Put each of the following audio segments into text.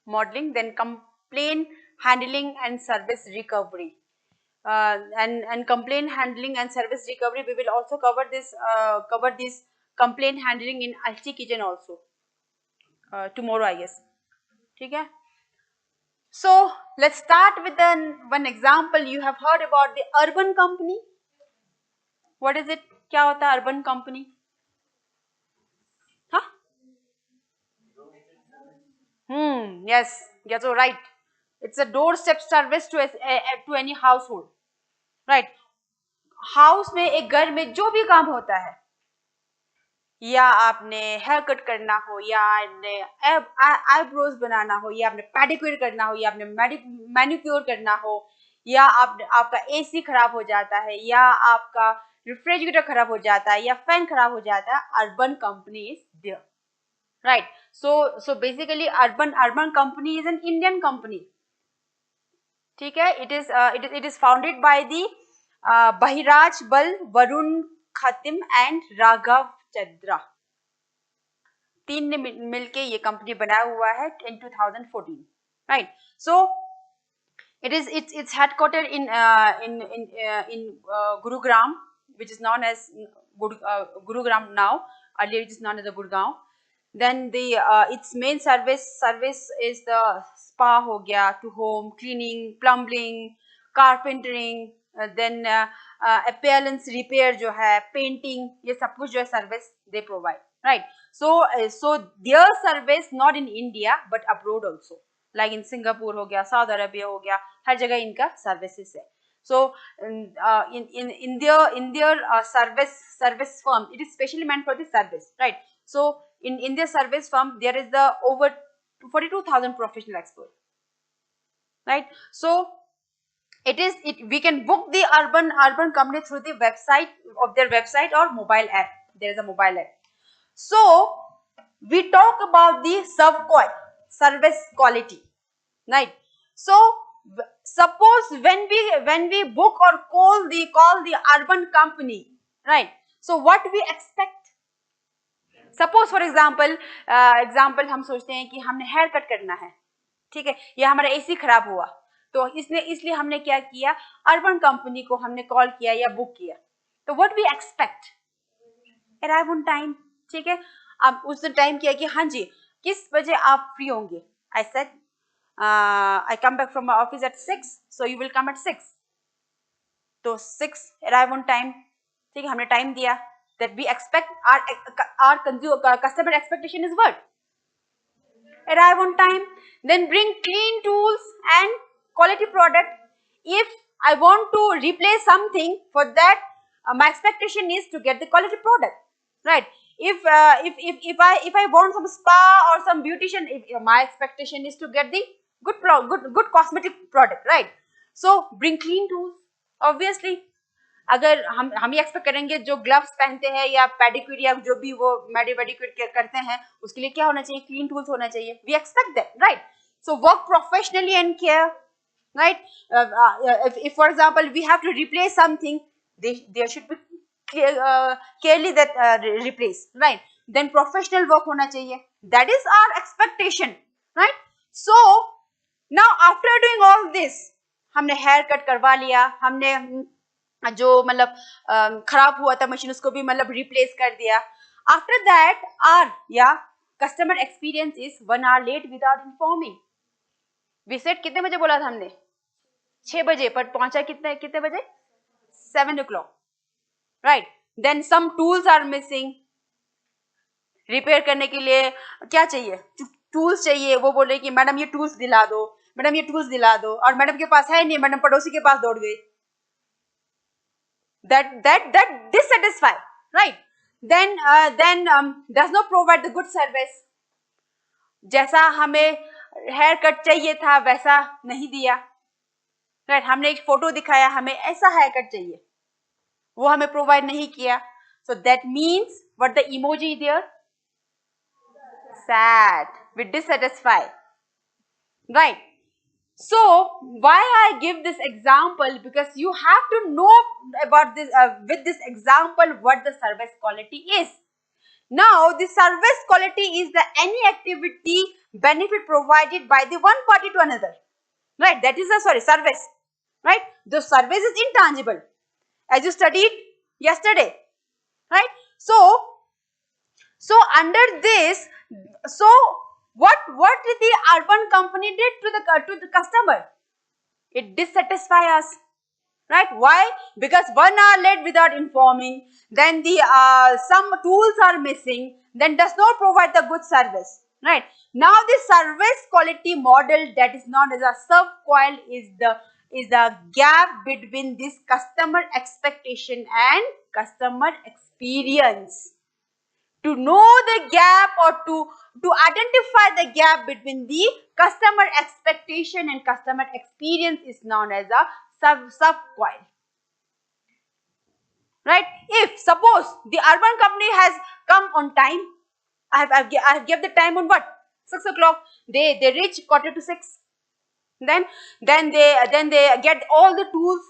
modeling, then complaint handling and service recovery. And complaint handling and service recovery, we will also cover this complaint handling in IT Kitchen also tomorrow, I guess. Okay. So let's start with one example. You have heard about the urban company. What is it? क्या होता है urban company? Huh? Yes, so right. It's a doorstep service to any household, right? House में, एक घर में जो भी काम होता है, या आपने हेयर कट करना हो, या आपने आईब्रोज बनाना हो, या आपने पेडिक्योर करना हो, या आपने मैनिक्योर करना हो, या आपका एसी खराब हो जाता है, या आपका रेफ्रिजरेटर खराब हो जाता है, या फैन खराब हो जाता है, Urban Company is there, right? So basically Urban Company is an Indian company, ठीक है? It is founded by the Abhiraj Bhal, Varun Khaitan and Raghav Chandra, तीन ने मिलके ये कंपनी बनाया हुआ है in 2014, right? So it's headquartered in Gurugram, which is known as Gurugram now. Earlier it is known as the Gurgaon. Then the its main service is the spa हो गया, to home cleaning, plumbing, carpentering, then appearance repair जो है, painting, ये सब कुछ जो है service they provide, right? So their service not in India but abroad also, like in Singapore हो गया, Saudi Arabia हो गया, हर जगह इनका services है. So in their service firm, it is specially meant for the service, right? So in their service firm, there is the over 42,000 professional experts, right? So we can book the urban company through the website of their website or mobile app. There is a mobile app. So we talk about the service quality, right? So suppose when we book or call the urban company, right? So what we expect? Suppose for example हम सोचते हैं कि हमने hair cut करना है, ठीक है, या हमारा एसी खराब हुआ, तो इसलिए हमने क्या किया, अर्बन कंपनी को हमने कॉल किया या बुक किया. तो what we expect, arrive on time, ठीक है. अब उस टाइम किया कि हाँ जी किस बजे आप फ्री होंगे, I said I come back from my office at 6, so you will come at 6. तो 6 अराइव ऑन टाइम, ठीक है, हमने टाइम दिया. That we expect our customer expectation is what? Arrive on time, then bring clean tools and quality product. If I want to replace something, for that my expectation is to get the quality product, right? If I want some spa or some beautician, my expectation is to get the good cosmetic product, right? So bring clean tools, obviously. अगर हम ये expect करेंगे जो gloves पहनते हैं या pedicure या जो भी वो मेडिक्योर करते हैं, उसके लिए क्या होना चाहिए, क्लीन टूल्स होना चाहिए. We expect that, right? So work professionally and care, right? if for example we have to replace something, there should be clearly that replace, right? Then professional work होना चाहिए. That is our expectation, right? So now after doing all this, हमने hair cut करवा लिया, हमने जो मतलब खराब हुआ था मशीन उसको भी मतलब रिप्लेस कर दिया. आफ्टर दैट आर या customer experience is 1 hour late without informing. We set कितने बजे बोला था हमने, 6 बजे, पर पहुंचा कितने बजे, 7 o'clock, right? Then some tools are missing. Repair करने के लिए क्या चाहिए, टूल्स चाहिए. वो बोल रहे कि मैडम ये टूल्स दिला दो, मैडम ये टूल्स दिला दो, और मैडम के पास है नहीं, मैडम पड़ोसी के पास दौड़ गई. that dissatisfy, right? Then does not provide the good service. जैसा हमें हेयर कट चाहिए था वैसा नहीं दिया, राइट? हमने एक फोटो दिखाया, हमें ऐसा हेयर कट चाहिए, वो हमें प्रोवाइड नहीं किया. So that means what the emoji there? Sad, with dissatisfy, right? So why I give this example, because you have to know about this with this example what the service quality is. Now the service quality is the any activity benefit provided by the one party to another, right? That is a service, right? The service is intangible, as you studied yesterday, right? So under this, so what the urban company did to the customer? It dissatisfy us, right? Why? Because 1 hour late without informing, then the some tools are missing, then does not provide the good service, right? Now the service quality model that is known as a subcoil is the gap between this customer expectation and customer experience. To know the gap, or to identify the gap between the customer expectation and customer experience is known as a subcoil, right? If suppose the urban company has come on time, I have give the time on what, 6 o'clock, they reach 5:45, then they get all the tools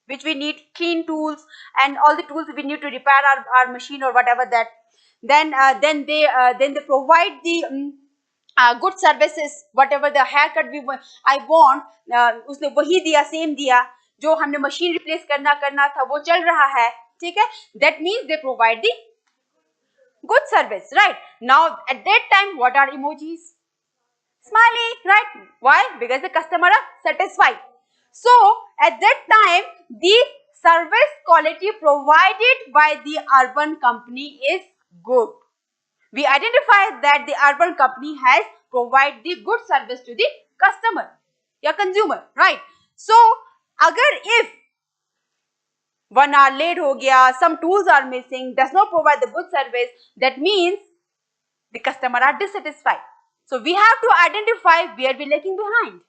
which we need, clean tools and all the tools we need to repair our machine or whatever that, then they provide the good services, whatever the haircut I want, उसने वही दिया, same दिया, जो हमने machine replace करना था वो चल रहा है, ठीक है? That means they provide the good service, right? Now at that time, what are emojis? Smiley, right? Why? Because the customer are satisfied. So at that time, the service quality provided by the urban company is good. We identify that the urban company has provided the good service to the customer या consumer, right? So अगर if 1 hour late हो गया, some tools are missing, does not provide the good service, that means the customer are dissatisfied. So we have to identify where we lagging behind.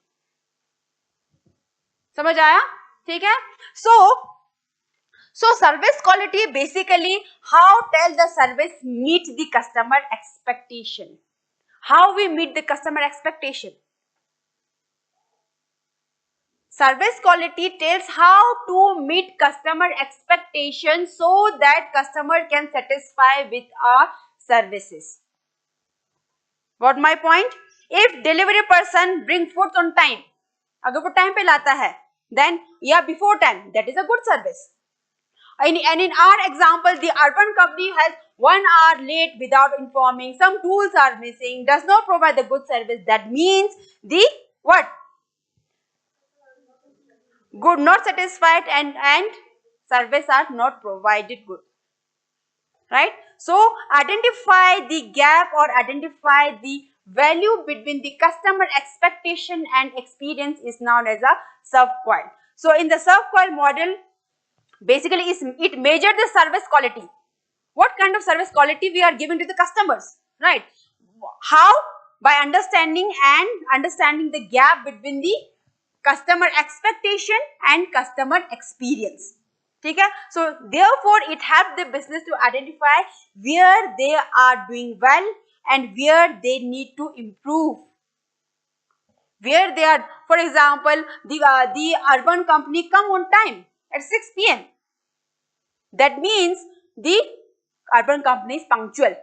समझ आया? ठीक है? So service quality basically how tell the service meet the customer expectation. How we meet the customer expectation. Service quality tells how to meet customer expectation so that customer can satisfy with our services. Got my point? If delivery person bring food on time, अगर वो time पे लाता है, then before time, that is a good service. And in our example, the urban company has 1 hour late without informing, some tools are missing, does not provide the good service. That means the what? Good, not satisfied, and service are not provided good, right? So identify the gap or identify the value between the customer expectation and experience is known as a subcoil. So in the subcoil model, basically it measures the service quality. What kind of service quality we are giving to the customers, right? How? By understanding the gap between the customer expectation and customer experience. ठीक है? So therefore it helps the business to identify where they are doing well and where they need to improve. Where they are, for example, the urban company come on time at 6 p.m. That means the urban company is punctual,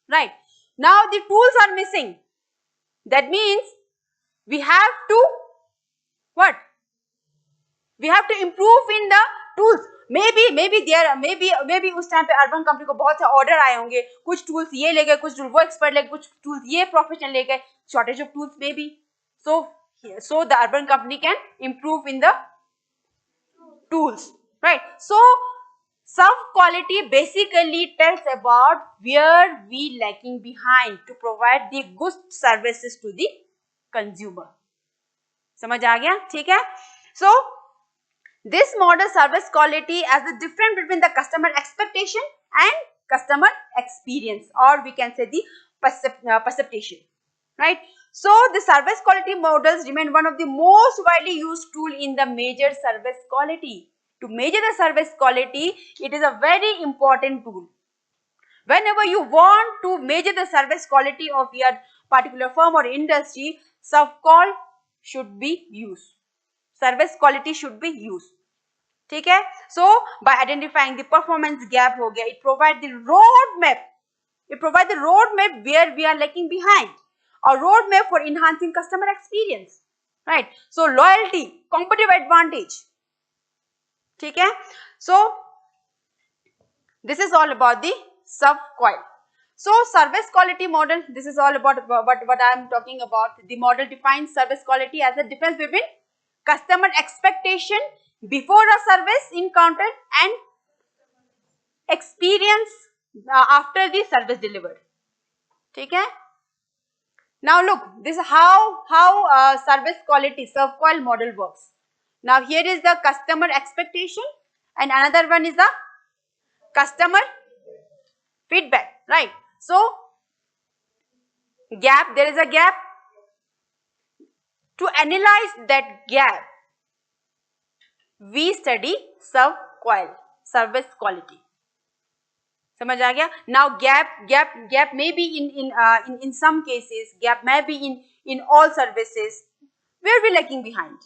right? Now the tools are missing. That means we have to what? We have to improve in the tools. maybe उस time पे urban company को बहुत से order आए होंगे, कुछ tools ये ले गए, कुछ वो एक्सपर्ट ले गए, कुछ टूल्स ये प्रोफेशनल ले गए, shortage of tools may be. So the urban company can improve in the tools, right? So sub quality basically tells about where we lagging behind to provide the good services to the consumer. समझ आ गया? ठीक है? So this model service quality as the difference between the customer expectation and customer experience, or we can say the perception, right? So the service quality models remain one of the most widely used tool in the measure service quality. To measure the service quality, it is a very important tool. Whenever you want to measure the service quality of your particular firm or industry, subcall should be used. Service quality should be used. ठीक है? So by identifying the performance gap हो गया, it provides the road map It provides the roadmap where we are lagging behind, or roadmap for enhancing customer experience, right? So loyalty, competitive advantage. ठीक है? So this is all about the subcoil. So service quality model, this is all about what I am talking about. The model defines service quality as the difference between customer expectation before a service encountered and experience after the service delivered. ठीक है? Now look, this is how service quality subcoil model works. Now here is the customer expectation and another one is the customer feedback, right? So gap, there is a gap. To analyze that gap, we study subcoil, service quality. समझ आ गया? Now gap may be in some cases, gap may be in all services. Where we lagging behind?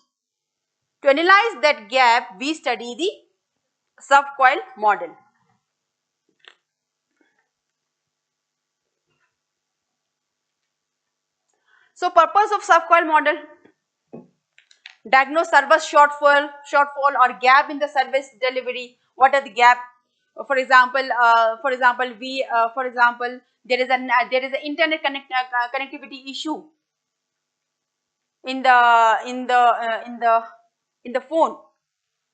To analyze that gap, we study the subcoil model. So purpose of subcoil model: diagnose service shortfall or gap in the service delivery. What are the gap? For example, there is an internet connectivity issue in the phone,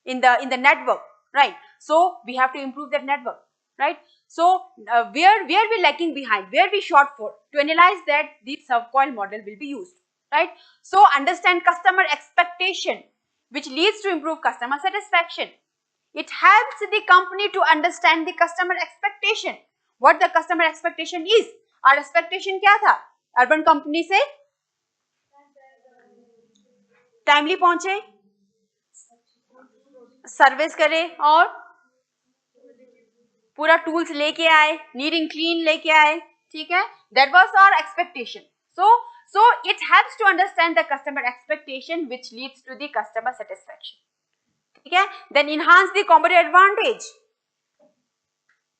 in the network, right? So we have to improve that network, right? So where we lacking behind, where we short for, to analyze that, the subcoil model will be used, right? So understand customer expectation, which leads to improve customer satisfaction. It helps the company to understand the customer expectation, what the customer expectation is. Our expectation क्या था? Urban company से timely पहुंचे, service करे और पूरा tools लेके आए, neat and clean लेके आए, ठीक है? That was our expectation. So it helps to understand the customer expectation, which leads to the customer satisfaction. ठीक है? Then enhance the competitive advantage.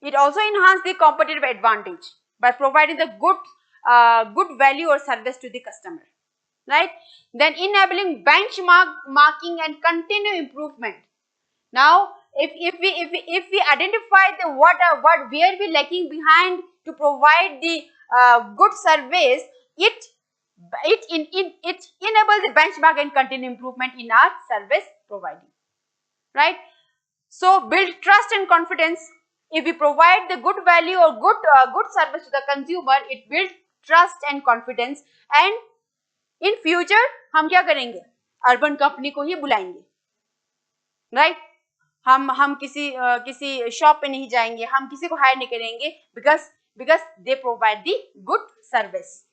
It also enhance the competitive advantage by providing the good value or service to the customer, right? Then enabling benchmarking and continuous improvement. Now if we identify the where we lacking behind to provide the good service, it enables the benchmark and continuous improvement in our service providing, right? So build trust and confidence. If we provide the good value or good service to the consumer, it builds trust and confidence. And in future हम क्या करेंगे? Urban company को ही बुलाएंगे, right? हम किसी shop पे नहीं जाएंगे, हम किसी को हायर नहीं करेंगे, because they provide the good service.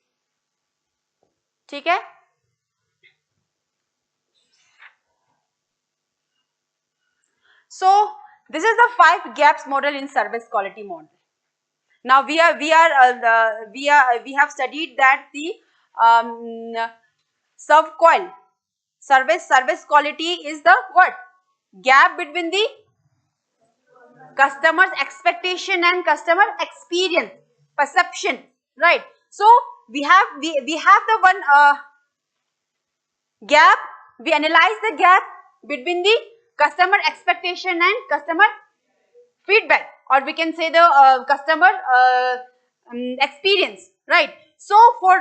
ठीक है? So this is the 5 gaps model in service quality model. Now we have studied that the subcoil service quality is the what? Gap between the customer's expectation and customer experience, perception, right? So we have the one gap. We analyze the gap between the customer expectation and customer feedback, or we can say the customer experience, right? So for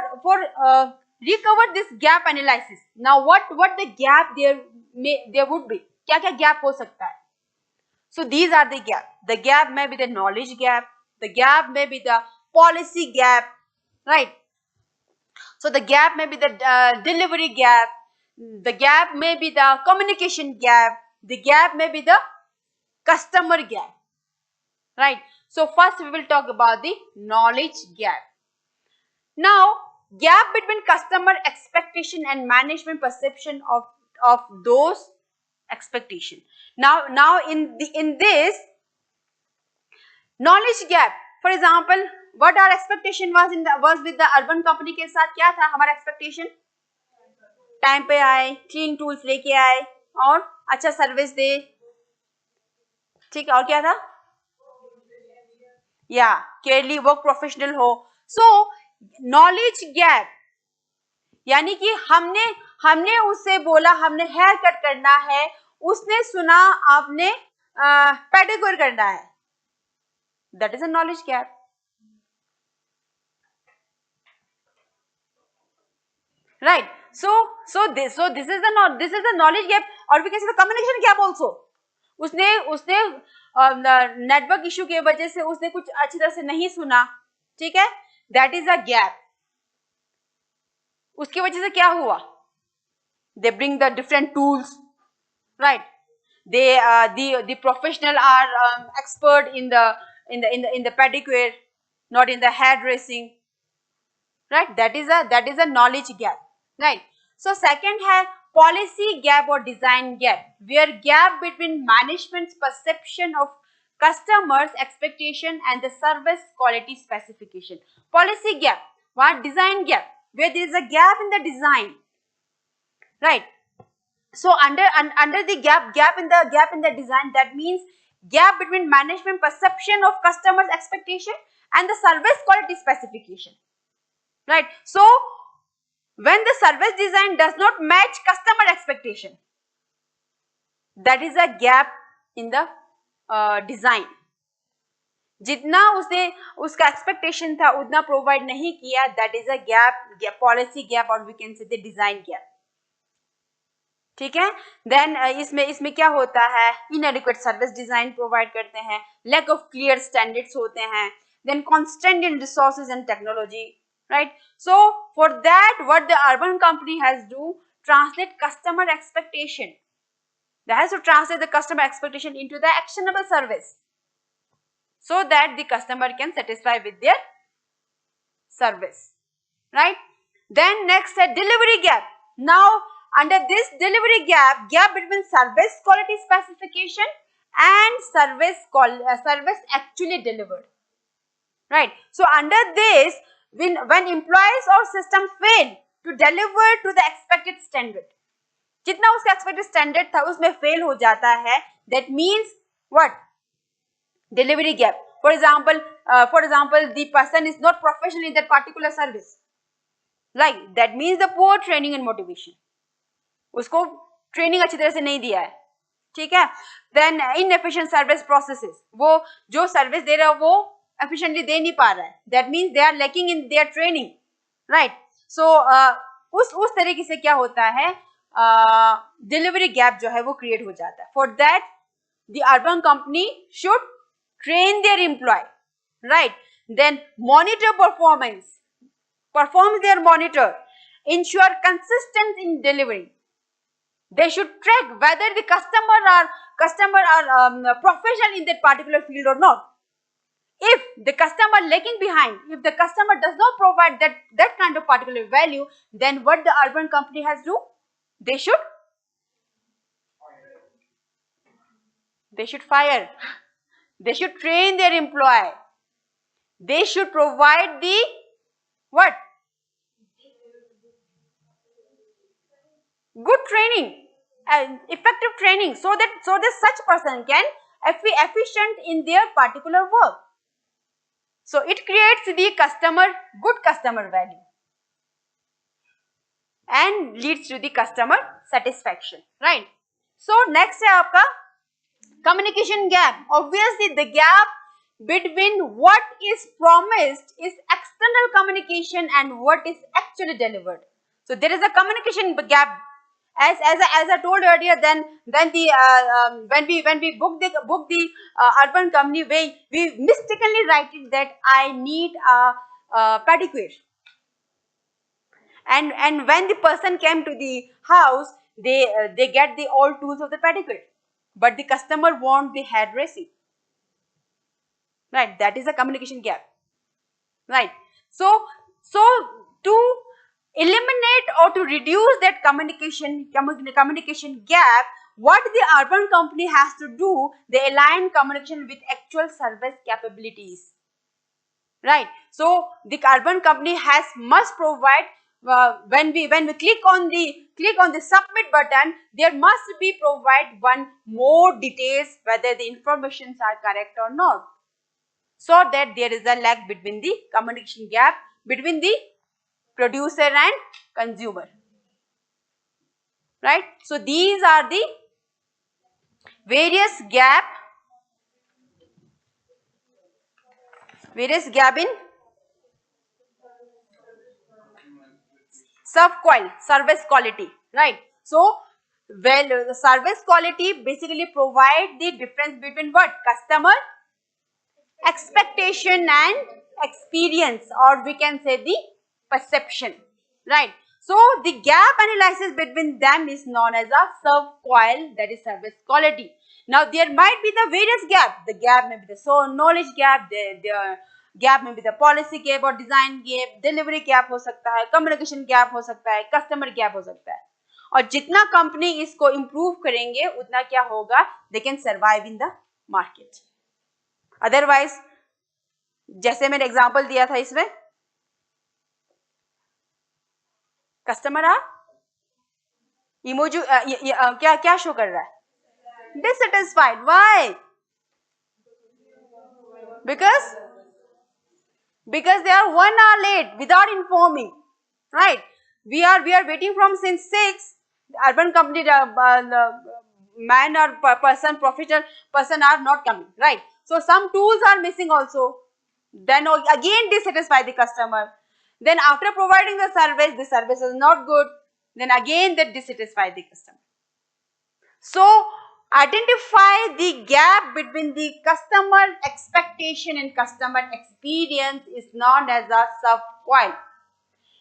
recover this gap analysis, now what the gap there would be, क्या gap हो सकता है? So these are the gap. The gap may be the knowledge gap, the gap may be the policy gap, right? So the gap may be the delivery gap, the gap may be the communication gap, the gap may be the customer gap, right? So first we will talk about the knowledge gap. Now gap between customer expectation and management perception of those expectation. Now in this knowledge gap, for example, what our expectation was with the urban company के साथ क्या था हमारा expectation? Time पे आए, clean tools लेके आए और अच्छा सर्विस दे, ठीक है? और क्या था? या केयरली वर्क प्रोफेशनल हो. सो नॉलेज गैप यानी कि हमने हमने उससे बोला हमने हेयर कट करना है, उसने सुना आपने पेडिक्योर करना है. That is a knowledge gap. Right. This is the knowledge gap, or we can say the communication gap also. उसने नेटवर्क इशू की वजह से उसने कुछ अच्छी तरह से नहीं सुना. ठीक है, दैट इज अ गैप. उसकी वजह से क्या हुआ? They bring the different tools, right? The professional are expert in the pedicure, not in the hairdressing, right? That is a knowledge gap, right? So second है policy gap or design gap, where gap between management's perception of customers expectation and the service quality specification. Policy gap, what? Design gap, where there is a gap in the design, right? So under the gap in the design, that means gap between management perception of customers expectation and the service quality specification, right? So when the service design does not match customer expectation, that is a gap in the design. जितना उसे उसका expectation था उतना provide नहीं किया, that is a gap, policy gap, और we can say the design gap. ठीक है. देन इसमें क्या होता है? इनएडिक्वेट सर्विस डिजाइन प्रोवाइड करते हैं, लैक ऑफ क्लियर स्टैंडर्ड्स होते हैं, then constant in resources and technology, right? So for that, what the urban company has do, translate customer expectation. They has to translate the customer expectation into the actionable service, so that the customer can satisfy with their service, right? Then next is delivery gap. Now under this delivery gap between service quality specification and service actually delivered, right? So under this, when employees or system fail to deliver to the expected standard, जितना उसका expected standard था उसमें fail हो जाता है, that means what? Delivery gap. For example, the person is not professional in that particular service, like that means the poor training and motivation. उसको training अच्छी तरह से नहीं दिया है. ठीक है. देन इनएफिशिएंट सर्विस प्रोसेसेस, वो जो सर्विस दे रहा है वो एफिशिएंटली दे नहीं पा रहा है, that means they are lacking in their training, right? So उस तरीके से क्या होता है, डिलीवरी गैप जो है वो क्रिएट हो जाता है. For that the Urban Company should train their employ, right? Then monitor performs their monitor, ensure consistent in delivery. They should track whether the customer are professional in that particular field or not. If the customer lagging behind, if the customer does not provide that kind of particular value, then what the urban company has to do? They should fire. They should train their employee. They should provide the what? Good training and effective training, so that such person can be efficient in their particular work. So it creates the good customer value and leads to the customer satisfaction, right? So next है आपका communication gap. Obviously the gap between what is promised is external communication and what is actually delivered. So there is a communication gap. As I told earlier, then the when we book the urban company, we mistakenly write it that I need a pedicure, and when the person came to the house, they get the all tools of the pedicure, but the customer want the hairdressing, right? That is a communication gap, right? So to eliminate or to reduce that communication gap, what the urban company has to do, they align communication with actual service capabilities, right? So the urban company must provide, when we click on the submit button, there must be provide one more details whether the informations are correct or not. so that there is a lag between the communication gap between the producer and consumer, right? So these are the various gap in service quality, right? So well, the service quality basically provide the difference between what? Customer expectation and experience, or we can say the perception, right? So the gap analysis between them is known as a sub-qual, that is service quality. Now there might be the various gaps. The gap may be the knowledge gap, the gap may be the policy gap or design gap, delivery gap हो सकता है, communication gap हो सकता है, customer gap हो सकता है. और जितना कंपनी इसको इम्प्रूव करेंगे उतना क्या होगा? They can survive in the market. Otherwise जैसे मैंने एग्जांपल दिया था इसमें, कस्टमर इमोजी क्या क्या शो कर रहा है? Dissatisfied. Why? because they are 1 hour late without informing, right? We are waiting from since 6. Urban company man or person, professional person are not coming, right? So some tools are missing also. Then again dissatisfy the customer. Then after providing the service is not good. Then again they dissatisfy the customer. So identify the gap between the customer expectation and customer experience is known as a sub-qual.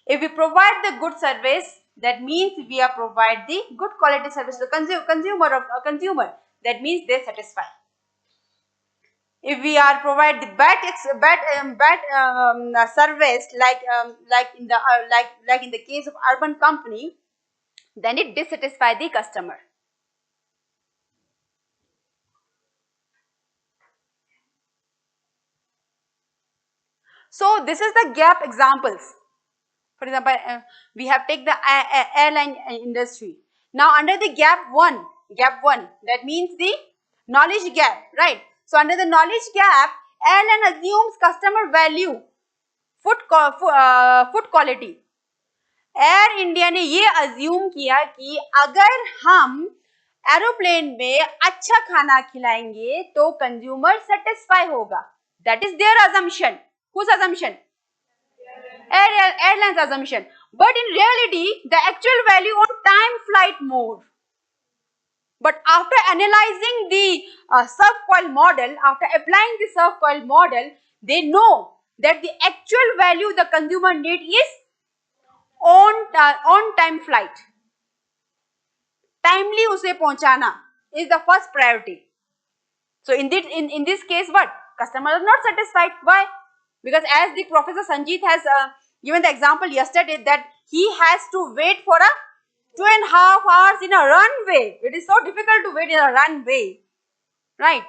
If we provide the good service, that means we are provide the good quality service to consumer. That means they satisfy. If we are provide the bad service, like in the case of urban company, then it dissatisfy the customer. So this is the gap examples. For example, we have take the airline industry. Now under the gap one, that means the knowledge gap, right? So under the knowledge gap, airline assumes customer value food quality. Air India ने ये assume किया कि अगर हम aeroplane में अच्छा खाना खिलाएंगे तो कंज्यूमर सेटिस्फाई होगा. That is their assumption. Whose assumption? Airline's assumption. But in reality, the actual value on time flight more. But after analyzing the sub-qual model, after applying the sub-qual model, they know that the actual value the consumer need is on time flight. Timely उसे पहुंचाना is the first priority. So in this case, what? Customer is not satisfied. Why? Because as the Professor Sanjeet has given the example yesterday, that he has to wait for a 2.5 hours in a runway. It is so difficult to wait in a runway, right?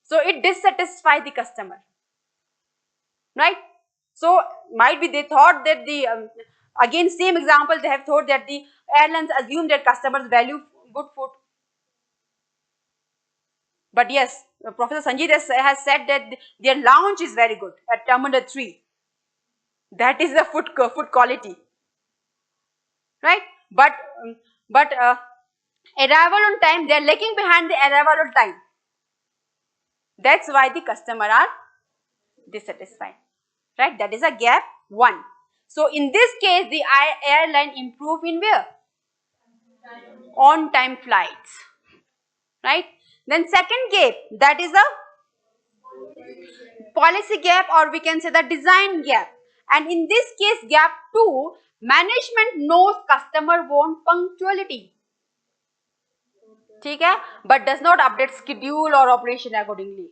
So it dissatisfies the customer, right? So might be they thought that the again same example, they have thought that the airlines assume that customers value good food. But yes, Professor Sanjeet has said that their lounge is very good at Terminal 3. That is the food quality, right? But arrival on time, they are lagging behind the arrival on time. That's why the customer are dissatisfied, right? That is a gap 1. So in this case, the airline improve in where? On time flights, right? Then second gap, that is a policy gap, or we can say the design gap. And in this case, gap 2, management knows customer want punctuality, ठीक है, but does not update schedule or operation accordingly.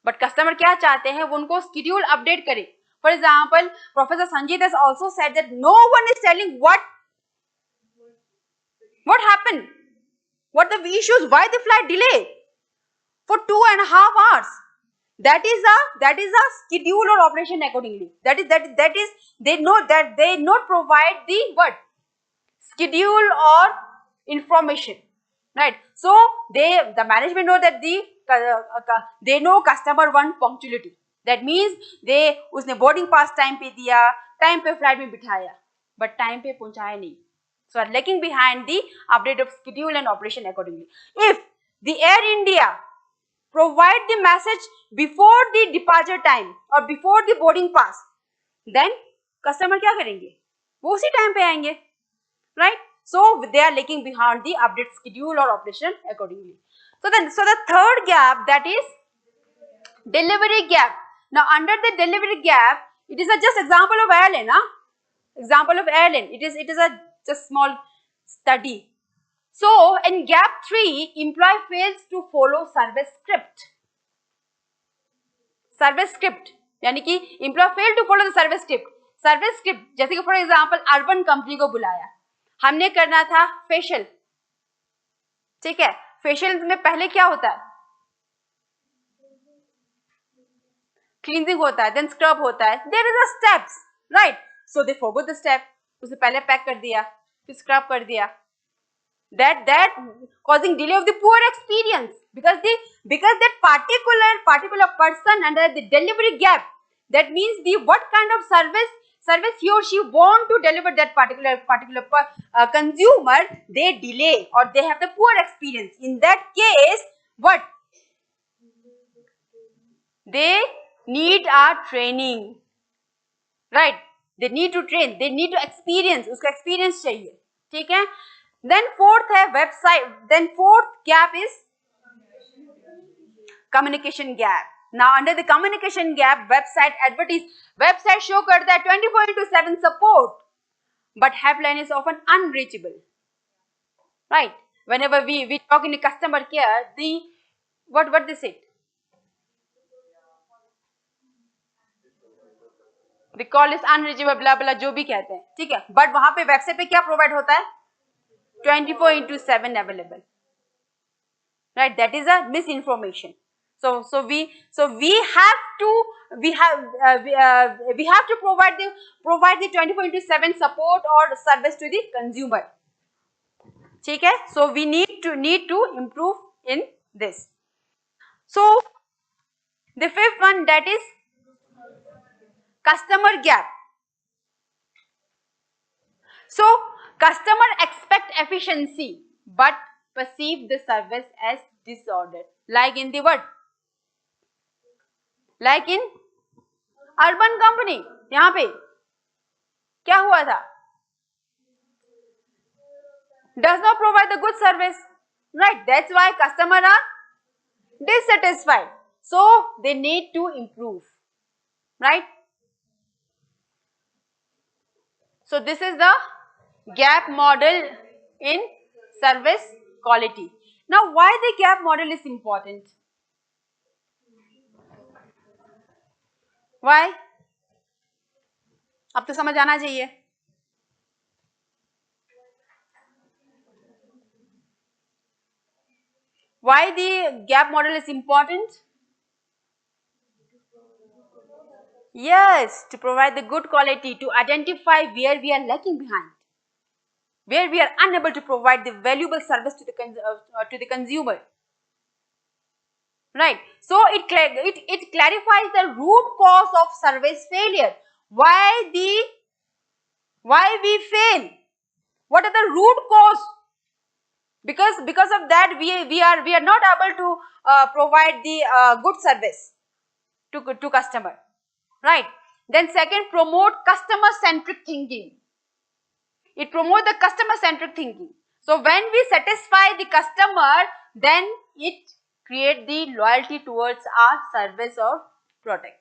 But customer क्या चाहते हैं? वो उनको schedule update करे. For example, Professor Sanjeet has also said that no one is telling what happened, what the issues, why the flight delay for 2.5 hours. That is a schedule or operation accordingly. That is they know that they not provide the what? Schedule or information. right? So the management know that they know customer want punctuality. That means they उसने boarding pass time पे दिया, time पे flight में बिठाया, but time पे पहुंचाया नहीं. So are lagging behind the update of schedule and operation accordingly. If the Air India provide the message before the departure time or before the boarding pass, then customer क्या करेंगे? वो उसी time पे आएंगे, right? So they are lagging behind the update schedule or operation accordingly. So the third gap, that is delivery gap. Now under the delivery gap, it is a just example of airline, example of airline. It is a just small study. So in gap 3, employee fails to follow service script. Service script यानी कि employee fail to follow the service script. Service script जैसे कि for example urban company को बुलाया, हमने करना था facial, ठीक है? फेशियल में पहले क्या होता है? क्लींजिंग होता है, देन स्क्रब होता है. There is a steps, right? So they forgot the step. उसे पहले पैक कर दिया, फिर स्क्रब कर दिया. That causing delay of the poor experience, because that particular person under the delivery gap, that means the what kind of service he or she want to deliver that particular consumer, they delay or they have the poor experience. In that case, what they need a training, right? They need to train, they need to experience, उसका experience चाहिए, ठीक है? Then fourth है website, then fourth gap is communication gap. Now under the communication gap, website show करता है 24/7 support, but helpline is often unreachable, right? Whenever we talk in the customer care, the what they say, the call is unreachable, blah blah, जो भी कहते हैं, ठीक है? But वहां पे वेबसाइट पे क्या प्रोवाइड होता है? 24/7 available, right? That is a misinformation. So we have to provide the 24/7 support or service to the consumer, ठीक है? So we need to improve in this. So the fifth one, that is customer gap. So customer expect efficiency but perceive the service as disordered, like in the what? Like in urban company, यहाँ पे क्या हुआ था? Does not provide the good service, right? That's why customer are dissatisfied. So they need to improve, right? So this is the gap model in service quality. Now why the gap model is important? Why? अब तो समझ आना चाहिए. Why the gap model is important? Yes, to provide the good quality, to identify where we are lagging behind, where we are unable to provide the valuable service to the consumer, right? So it clarifies the root cause of service failure. Why we fail? What are the root cause? Because of that we are not able to provide the good service to customer, right? Then second, promote customer centric thinking. It promotes the customer centric thinking. So when we satisfy the customer, then it create the loyalty towards our service or product,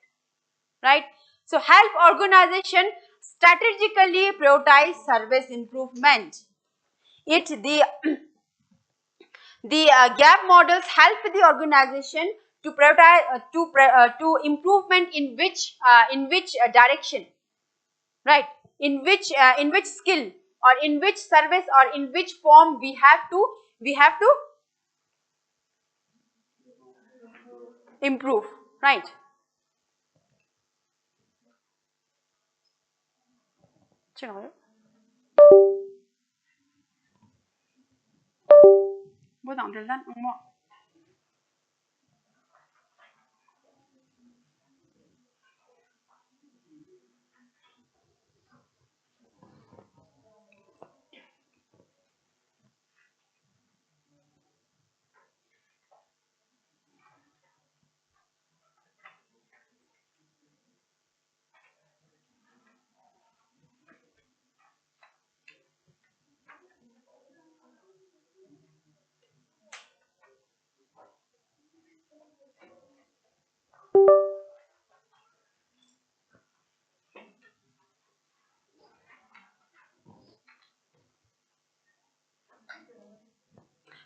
right? So help organization strategically prioritize service improvement. The gap models help the organization to prioritize to improvement in which direction, right? In which skill or in which service or in which form we have to improve, right? Both until then.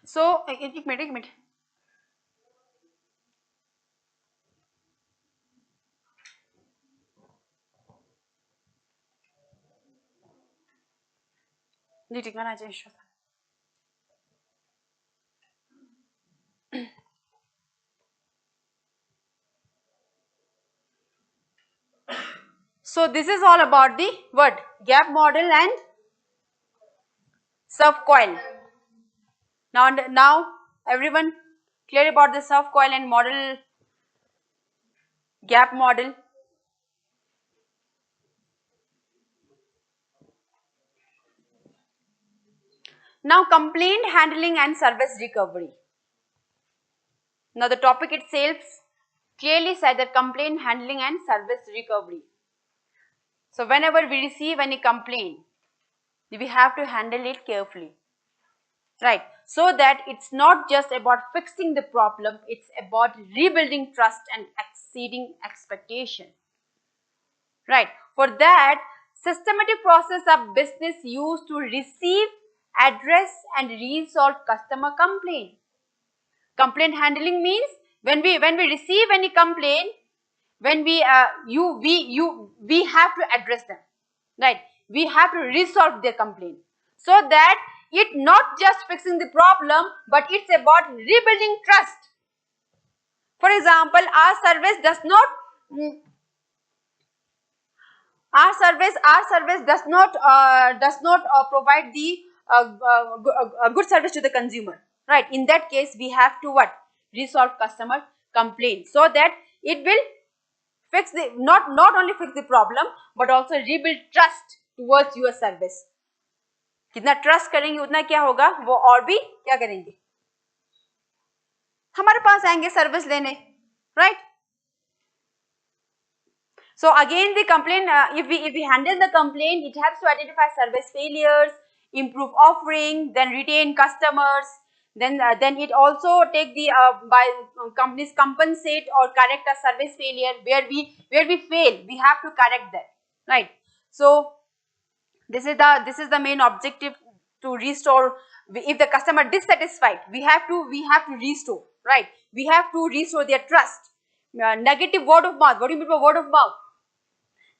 So एक minute जी ठिकाना चाहिए. So this is all about the what? Gap model and subcoil. Now everyone clear about the subcoil and model, gap model? Now complaint handling and service recovery. Now the topic itself clearly said that complaint handling and service recovery. So whenever we receive any complaint, we have to handle it carefully, right? So that it's not just about fixing the problem, it's about rebuilding trust and exceeding expectation, right? For that, systematic process of business used to receive, address and resolve customer complaint. Complaint handling means when we receive any complaint, when we have to address them, right? We have to resolve their complaint, so that it not just fixing the problem, but it's about rebuilding trust. For example, our service does not provide the good service to the consumer, right? In that case, we have to what? Resolve customer complaint, so that it will fix the not only fix the problem, but also rebuild trust towards your service. जितना trust करेंगे उतना क्या होगा, वो और भी क्या करेंगे, हमारे पास आएंगे सर्विस लेने, right? So again the complaint, if we handle the complaint, it helps to identify service failures, improve offering, then retain customers, then it also take the companies compensate or correct a service failure where we fail, we have to correct that, right? So this is the main objective, to restore. If the customer dissatisfied, we have to restore, right? We have to restore their trust. Negative word of mouth. What do you mean by word of mouth?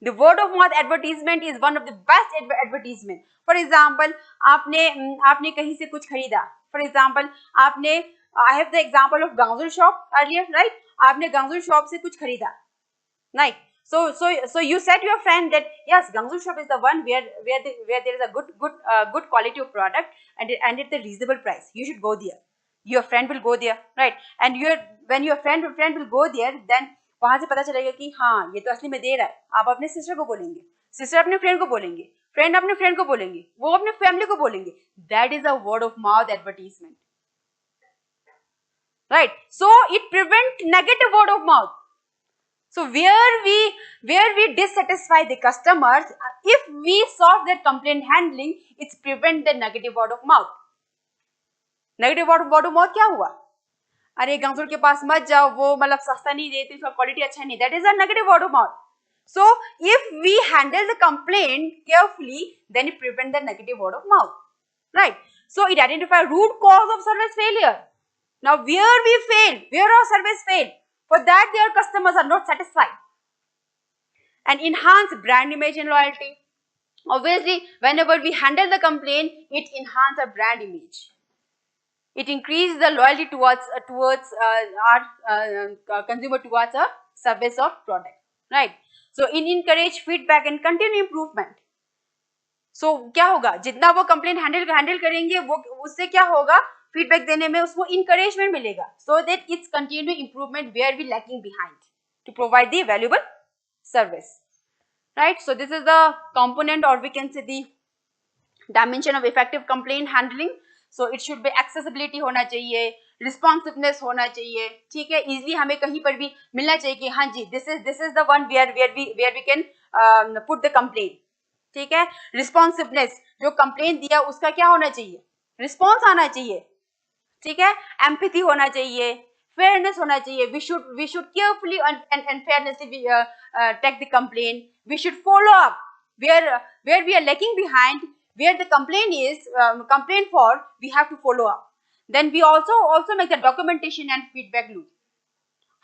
The word of mouth advertisement is one of the best advertisement. For example, आपने कहीं से कुछ खरीदा. For example, I have the example of Gangzul shop earlier, right? आपने Gangzul shop से कुछ खरीदा, right? So you said to your friend that yes, Gangzul shop is the one where there is a good quality of product and it's a reasonable price. You should go there. Your friend will go there, right? And when your friend will go there, then वहां से पता चलेगा कि हाँ ये तो असली में दे रहा है. आप अपने सिस्टर को बोलेंगे, सिस्टर अपने फ्रेंड को बोलेंगे, फ्रेंड अपने फ्रेंड को बोलेंगे, वो अपने फैमिली को बोलेंगे. That is a word of mouth advertisement, right? So it prevents negative word of mouth. So where we dissatisfy the customers, if we solve their complaint handling, it's prevent the negative word of mouth. Negative word of mouth क्या हुआ? अरे गंगजुल के पास मत जाओ, वो मतलब सस्ता नहीं देते, उसका क्वालिटी अच्छा नहीं. That is a negative word of mouth. So if we handle the complaint carefully, then it prevent the negative word of mouth, right? So it identify root cause of service failure. Now where we fail, where our service fail, for that their customers are not satisfied. And enhance brand image and loyalty. Obviously, whenever we handle the complaint, it enhances our brand image. It increases the loyalty towards our consumer towards a service or product, right? So in encourage feedback and continue improvement. So क्या होगा, जितना वो complaint handle करेंगे, वो उससे क्या होगा, feedback देने में उसको इंकरेजमेंट मिलेगा, so that it's continue improvement where we lacking behind to provide the valuable service, right. So this is the component और we can say the dimension of effective complaint handling. So it should be accessibility होना चाहिए, responsiveness होना चाहिए, ठीक है, easily हमें कहीं पर भी मिलना चाहिए कि हाँ जी this is the one where we can put the complaint, ठीक है. रिस्पॉन्सिवनेस, जो कंप्लेंट दिया उसका क्या होना चाहिए, रिस्पॉन्स आना चाहिए, ठीक है. एम्पैथी होना चाहिए, फेयरनेस होना चाहिए. We should carefully and fairnessly take the complaint. We should follow up where we are lagging behind, where the complaint is complaint for, we have to follow up. Then we also make the documentation and feedback loop.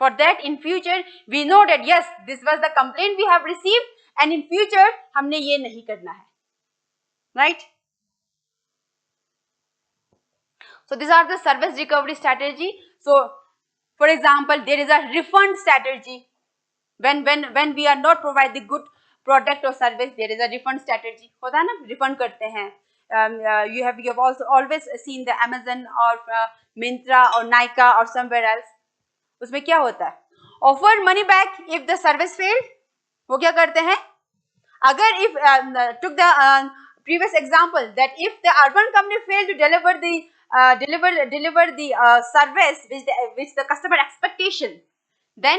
For that in future we know that yes, this was the complaint we have received and in future हमने ये नहीं करना है, right. So these are the service recovery strategy. So for example, there is a refund strategy. When we are not provide the good product or service, there is a refund strategy. होता है ना, refund करते हैं. You have also always seen the Amazon or Myntra or Nykaa or somewhere else. उसमें क्या होता है, offer money back if the service failed. वो क्या करते हैं, अगर if took the previous example that if the urban company failed to deliver the service which the customer expectation, then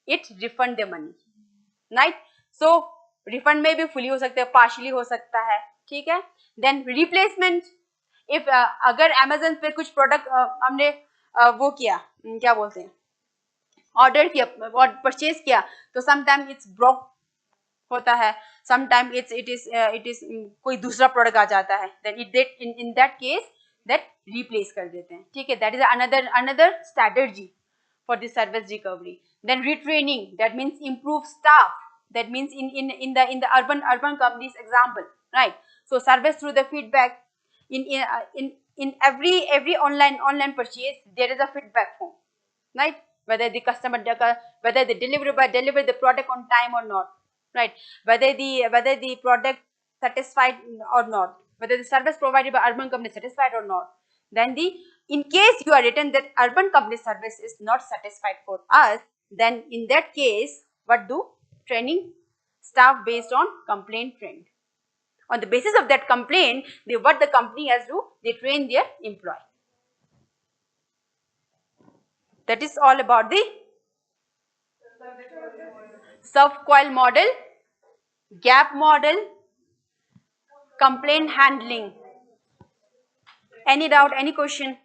it refund the money, right. So refund में भी fully हो सकता है, partially हो सकता है, ठीक है. Then replacement, if अगर Amazon पे कुछ product हमने वो किया, क्या बोलते हैं, ऑर्डर किया और परचेज किया, तो समटाइम इट्स ब्रोक होता है, समटाइम इट इज कोई दूसरा प्रोडक्ट आ जाता है, then in that case that replace कर देते हैं, ठीक है. That is another strategy for the service recovery. Then retraining, that means improve staff, that means in the urban companies example, right. So service through the feedback, in every online purchase there is a feedback form, right. Whether the customer, whether they deliver the product on time or not, right. Whether the product satisfied or not, whether the service provided by urban company satisfied or not. Then in case you are written that urban company service is not satisfied for us, then in that case what do, training staff based on complaint trend. On the basis of that complaint, what the company has to do, they train their employee. That is all about the sub-coil model, gap model, complaint handling. Any doubt, any question?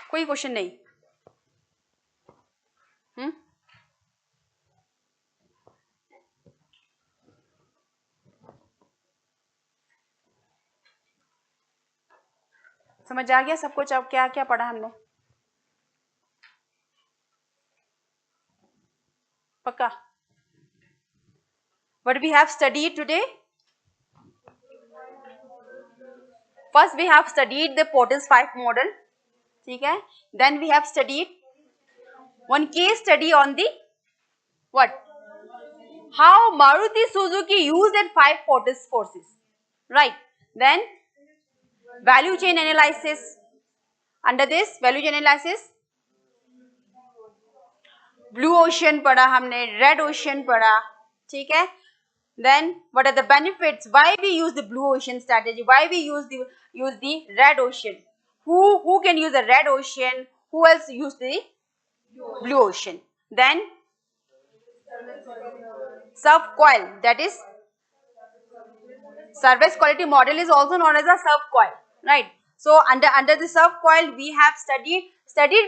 कोई question नहीं? समझ आ गया सब कुछ? अब क्या क्या पढ़ा हमने? पक्का? What we have studied today? First we have studied the Porter's 5 model, ठीक है? Then we have studied one case study on the what? How Maruti Suzuki used that 5 Porter's forces, right? Then value chain analysis. Under this value chain analysis, blue ocean पढ़ा हमने, red ocean पढ़ा, ठीक है? Then what are the benefits? Why we use the blue ocean strategy? Why we use the red ocean? Who can use the red ocean? Who else use the blue ocean? Then sub-coil, that is service quality model is also known as a sub-coil, right? So under the sub-coil we have studied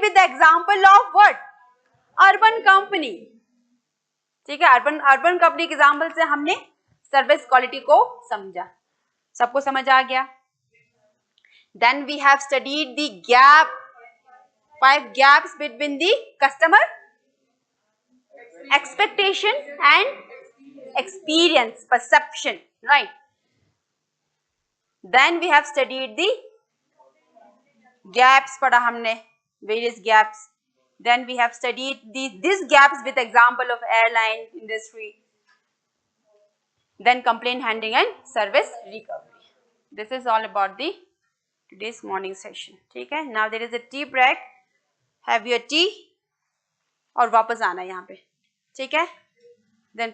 with the example of what? Urban company, ठीक है? Urban company के example से हमने service quality को समझा. सबको समझ आ गया? Then we have studied the gap, 5 gaps between the customer expectation and experience perception, right? Then we have studied the gaps पढ़ा हमने, various gaps. Then we have studied these gaps with example of airline industry. Then complaint handling and service recovery. This is all about the today's morning session. ठीक है? Now there is a tea break. Have your tea और वापस आना यहाँ पे. ठीक है? Then